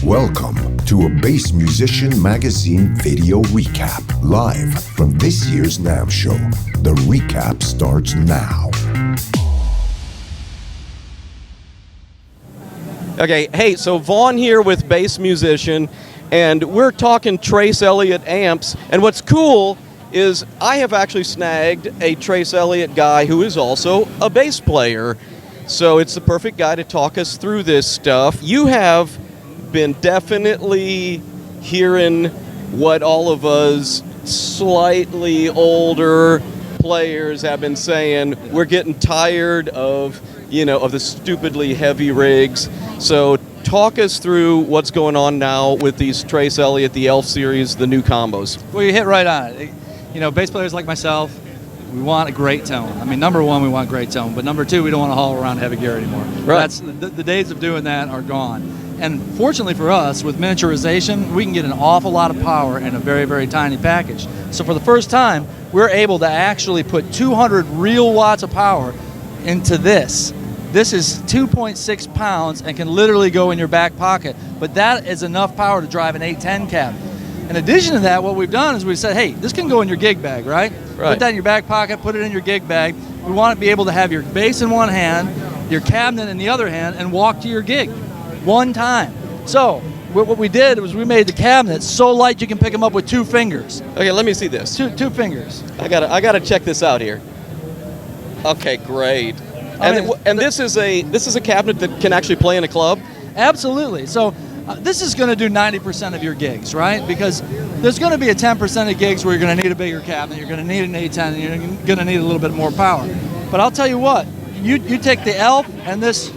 Welcome to a Bass Musician Magazine video recap, live from this year's NAMM show. The recap starts now. Okay, hey, so Vaughn here with Bass Musician, and we're talking Trace Elliot amps, and what's cool is I have actually snagged a Trace Elliot guy who is also a bass player, so it's the perfect guy to talk us through this stuff. You have been definitely hearing what all of us slightly older players have been saying. We're getting tired of, of the stupidly heavy rigs. So talk us through what's going on now with these Trace Elliot, the Elf series, the new combos. Well, you hit right on it. Bass players like myself, we want a great tone. I mean, number one, we want great tone, but number two, we don't want to haul around heavy gear anymore. Right. That's the days of doing that are gone. And fortunately for us, with miniaturization, we can get an awful lot of power in a very, very tiny package. So for the first time, we're able to actually put 200 real watts of power into this. This is 2.6 pounds and can literally go in your back pocket, but that is enough power to drive an 810 cab. In addition to that, what we've done is we've said, hey, this can go in your gig bag, right? Put that in your back pocket, put it in your gig bag. We want to be able to have your bass in one hand, your cabinet in the other hand, and walk to your gig one time. So what we did was we made the cabinet so light you can pick them up with 2 fingers. Okay, let me see this. Two fingers. I gotta check this out here. Okay, great. And this is a cabinet that can actually play in a club? Absolutely. So this is going to do 90% of your gigs, right? Because there's going to be a 10% of gigs where you're going to need a bigger cabinet, you're going to need an 810, and you're going to need a little bit more power. But I'll tell you what, you take the Elf and this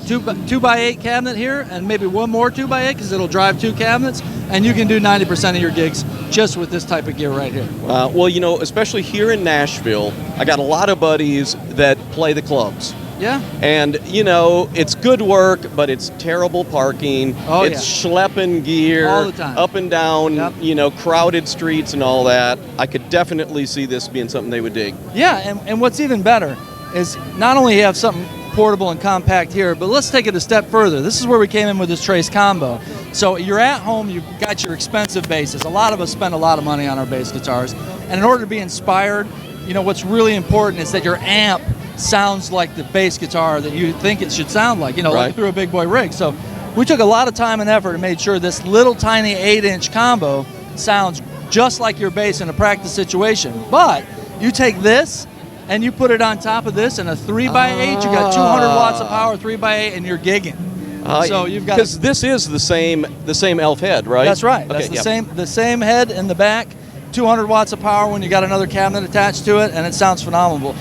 2x8 cabinet here, and maybe one more 2x8 because it'll drive 2 cabinets, and you can do 90% of your gigs just with this type of gear right here. Well, especially here in Nashville, I got a lot of buddies that play the clubs. Yeah. And, it's good work, but it's terrible parking. Oh, it's schlepping gear. All the time. Up and down, Yep. crowded streets and all that. I could definitely see this being something they would dig. Yeah, and what's even better is not only you have something portable and compact here, but let's take it a step further. This is where we came in with this Trace combo. So you're at home, you've got your expensive basses. A lot of us spend a lot of money on our bass guitars, and in order to be inspired, what's really important is that your amp sounds like the bass guitar that you think it should sound like, like through a big boy rig. So we took a lot of time and effort and made sure this little tiny 8-inch combo sounds just like your bass in a practice situation. But you take this and you put it on top of this in a 3x8, you got 200 watts of power, 3x8, and you're gigging. So you've got, because this is the same Elf head, right? That's right. Okay, That's the same head in the back, 200 watts of power when you got another cabinet attached to it, and it sounds phenomenal.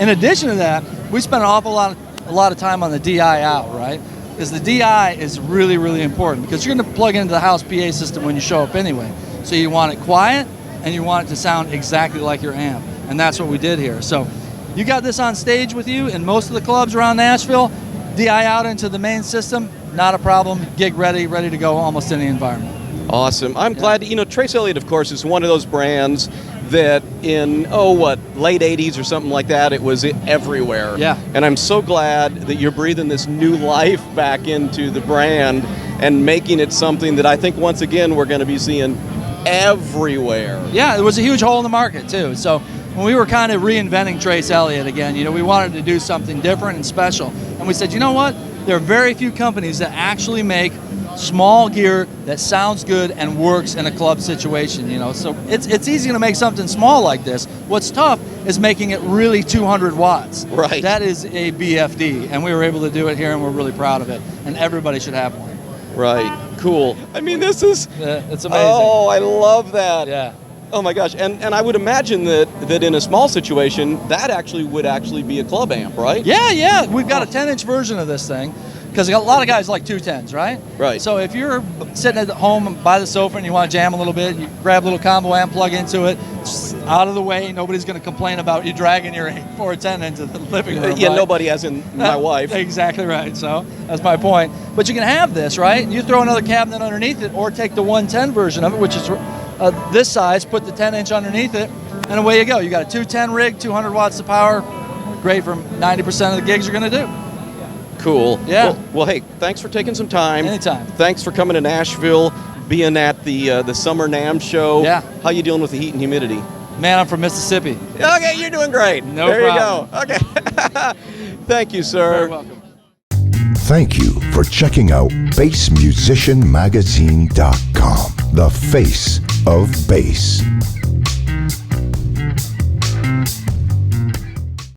In addition to that, we spent an awful lot of time on the DI out, right? Because the DI is really, really important because you're going to plug into the house PA system when you show up anyway. So you want it quiet and you want it to sound exactly like your amp. And that's what we did here. So you got this on stage with you in most of the clubs around Nashville, DI out into the main system, not a problem, gig ready to go almost any environment. Awesome. I'm glad, Trace Elliot, of course, is one of those brands that in, late 80s or something like that, it was everywhere. Yeah. And I'm so glad that you're breathing this new life back into the brand and making it something that I think, once again, we're going to be seeing everywhere. Yeah, it was a huge hole in the market, too. So when we were kind of reinventing Trace Elliot again, we wanted to do something different and special. And we said, you know what? There are very few companies that actually make small gear that sounds good and works in a club situation, So it's easy to make something small like this. What's tough is making it really 200 watts. Right. That is a BFD, and we were able to do it here, and we're really proud of it. And everybody should have one. Right. Cool. I mean, this is... it's amazing. Oh, I love that. Yeah. Oh my gosh, and I would imagine that in a small situation, that would be a club amp, right? Yeah. We've got a 10-inch version of this thing, because a lot of guys like 210s, right? Right. So if you're sitting at home by the sofa and you want to jam a little bit, you grab a little combo amp, plug into it, just out of the way. Nobody's going to complain about you dragging your 410 into the living room. Yeah, right? Nobody, as in my wife. Exactly right. So that's my point. But you can have this, right? You throw another cabinet underneath it, or take the 110 version of it, which is this size, put the 10-inch underneath it, and away you go. You got a 210 rig, 200 watts of power, great for 90% of the gigs you're going to do. Cool. Yeah. Well, hey, thanks for taking some time. Anytime. Thanks for coming to Nashville, being at the summer NAMM show. Yeah. How you dealing with the heat and humidity? Man, I'm from Mississippi. Okay, you're doing great. No there problem. you go. Okay. Thank you, sir. You're welcome. Thank you for checking out bassmusicianmagazine.com, the face of bass.